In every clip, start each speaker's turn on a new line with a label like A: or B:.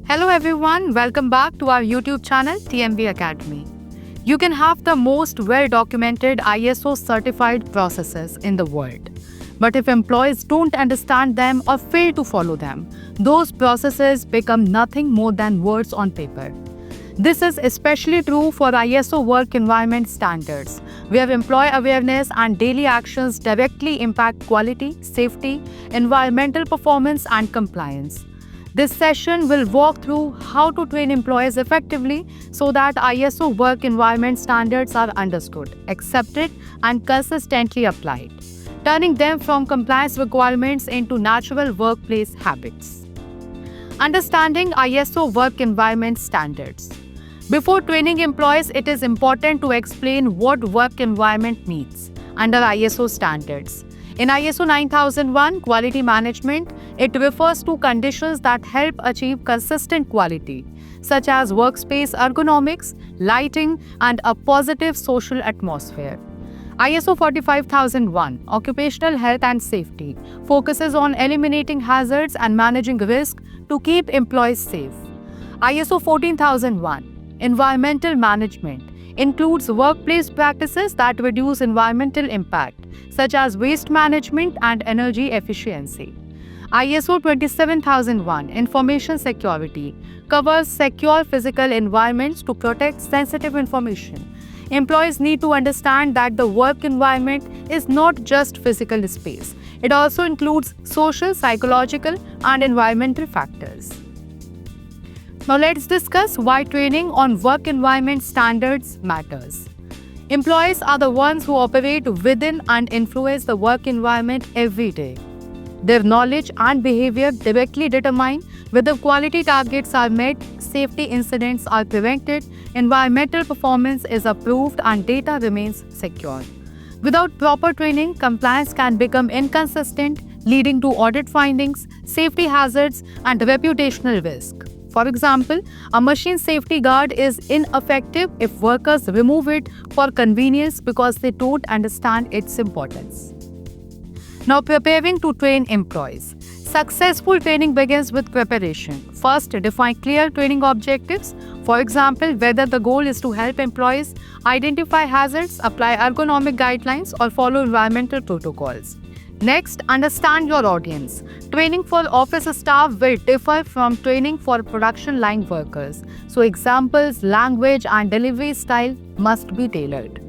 A: Hello everyone, welcome back to our YouTube channel TMB Academy. You can have the most well-documented ISO certified processes in the world. But if employees don't understand them or fail to follow them, those processes become nothing more than words on paper. This is especially true for ISO work environment standards, where employee awareness and daily actions directly impact quality, safety, environmental performance, and compliance. This session will walk through how to train employees effectively so that ISO work environment standards are understood, accepted, and consistently applied, turning them from compliance requirements into natural workplace habits. Understanding ISO work environment standards. Before training employees, it is important to explain what work environment means under ISO standards. In ISO 9001 quality management, it refers to conditions that help achieve consistent quality, such as workspace ergonomics, lighting, and a positive social atmosphere. ISO 45001 Occupational Health and Safety focuses on eliminating hazards and managing risk to keep employees safe. ISO 14001 Environmental Management includes workplace practices that reduce environmental impact, such as waste management and energy efficiency. ISO 27001 Information Security covers secure physical environments to protect sensitive information. Employees need to understand that the work environment is not just physical space. It also includes social, psychological, and environmental factors. Now let's discuss why training on work environment standards matters. Employees are the ones who operate within and influence the work environment every day. Their knowledge and behavior directly determine whether quality targets are met, safety incidents are prevented, environmental performance is approved, and data remains secure. Without proper training, compliance can become inconsistent, leading to audit findings, safety hazards, and reputational risk. For example, a machine safety guard is ineffective if workers remove it for convenience because they don't understand its importance. Now, preparing to train employees. Successful training begins with preparation. First, define clear training objectives. For example, whether the goal is to help employees identify hazards, apply ergonomic guidelines, or follow environmental protocols. Next, understand your audience. Training for office staff will differ from training for production line workers, so examples, language, and delivery style must be tailored.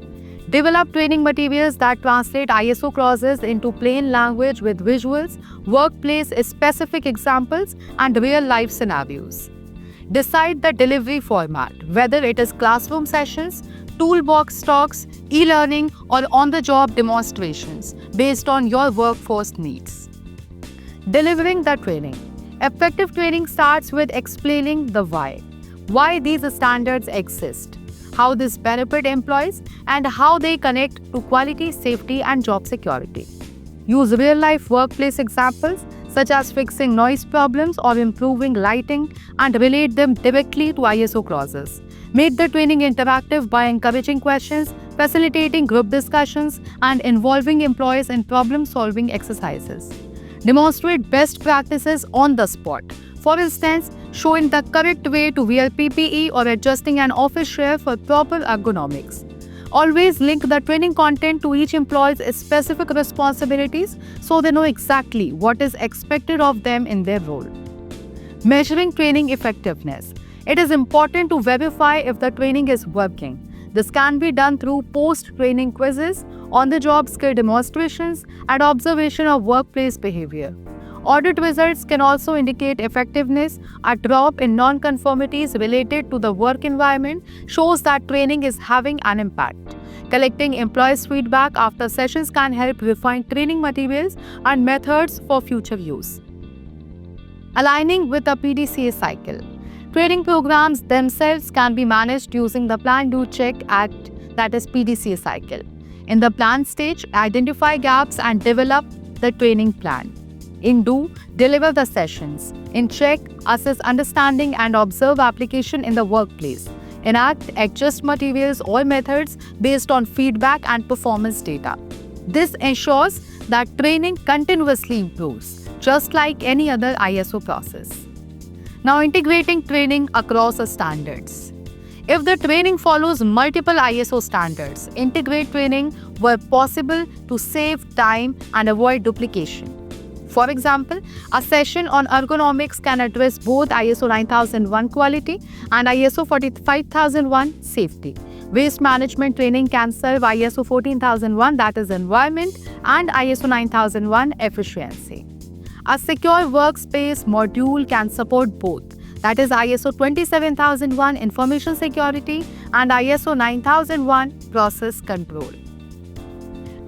A: Develop training materials that translate ISO clauses into plain language with visuals, workplace-specific examples, and real-life scenarios. Decide the delivery format, whether it is classroom sessions, toolbox talks, e-learning, or on-the-job demonstrations based on your workforce needs. Delivering the training. Effective training starts with explaining the why these standards exist, how this benefit employees, and how they connect to quality, safety, and job security. Use real-life workplace examples such as fixing noise problems or improving lighting and relate them directly to ISO clauses. Make the training interactive by encouraging questions, facilitating group discussions, and involving employees in problem-solving exercises. Demonstrate best practices on the spot. For instance, showing the correct way to wear PPE or adjusting an office chair for proper ergonomics. Always link the training content to each employee's specific responsibilities so they know exactly what is expected of them in their role. Measuring training effectiveness. It is important to verify if the training is working. This can be done through post-training quizzes, on-the-job skill demonstrations, and observation of workplace behavior. Audit results can also indicate effectiveness. A drop in non-conformities related to the work environment shows that training is having an impact. Collecting employees' feedback after sessions can help refine training materials and methods for future use. Aligning with the PDCA cycle. Training programs themselves can be managed using the Plan, Do, Check, Act, that is PDCA cycle. In the plan stage, identify gaps and develop the training plan. In Do, deliver the sessions. In Check, assess understanding and observe application in the workplace. In Act, adjust materials or methods based on feedback and performance data. This ensures that training continuously improves, just like any other ISO process. Now, integrating training across the standards. If the training follows multiple ISO standards, integrate training where possible to save time and avoid duplication. For example, a session on ergonomics can address both ISO 9001 quality and ISO 45001 safety. Waste management training can serve ISO 14001, that is environment, and ISO 9001 efficiency. A secure workspace module can support both, that is ISO 27001 information security and ISO 9001 process control.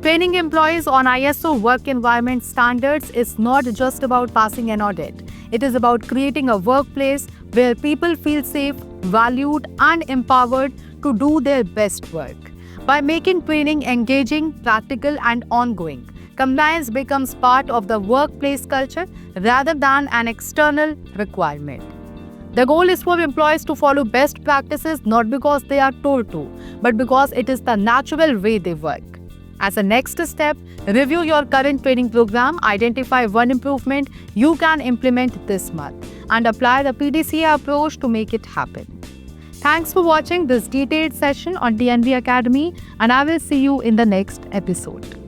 A: Training employees on ISO work environment standards is not just about passing an audit. It is about creating a workplace where people feel safe, valued, and empowered to do their best work. By making training engaging, practical, and ongoing, compliance becomes part of the workplace culture rather than an external requirement. The goal is for employees to follow best practices not because they are told to, but because it is the natural way they work. As a next step, review your current training program, identify one improvement you can implement this month, and apply the PDCA approach to make it happen. Thanks for watching this detailed session on TNV Academy, and I will see you in the next episode.